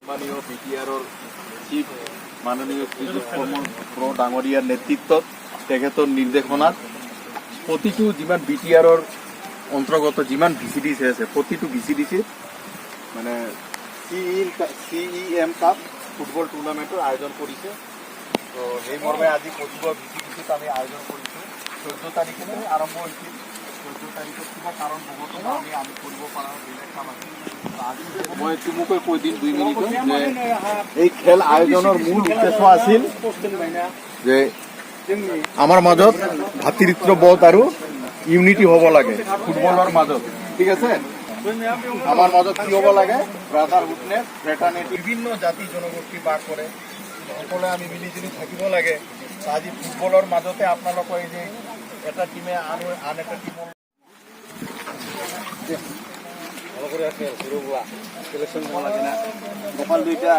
মাননীয় বিটিআৰৰ চিফ মাননীয় শ্ৰীযুত প্ৰমোদ ডাঙৰীয়াৰ নেতৃত্বত তেখেতৰ নিৰ্দেশনাত প্ৰতিটো যিমান বিটিআৰৰ অন্তৰ্গত যিমান ভিচিডিচি আছে প্ৰতিটো ভিচিডিচিত মানে CEM কাপ ফুটবল টুৰ্ণামেণ্টৰ আয়োজন কৰিছে। তো সেই মৰ্মে আজি কচুগাঁও ভিচিডিচিত আমি আয়োজন কৰিছোঁ। 14 তাৰিখে আৰম্ভ হৈছিল। 14 তাৰিখত কিবা কাৰণবশতঃ আমি কৰিব পৰা বেলেগ কাম আছিল। মই চুমুকৈ কৈ দিম 2 মিনিটত যে এই খেল আয়োজনৰ মূল উদ্দেশ্য আছিল যে আমাৰ মাজত ভাতৃত্ববোধ আৰু ইউনিটি হ'ব লাগে ফুটবলৰ মাজত, ঠিক আছে। আমাৰ মাজত কি হ'ব লাগে, ব্ৰাদাৰহুডনেছ, ফ্ৰেটাৰনিটি। বিভিন্ন জাতি জনগোষ্ঠী বাস কৰে, সকলোৱে আমি মিলিজুলি থাকিব লাগে। আজি ফুটবলৰ মাজতে আপোনালোকৰ এই যে এটা টিমে আন এটা টিমৰ ভালো কৰে আছে, সিলেকশন ভালো লাগে না, গোপাল দুইটা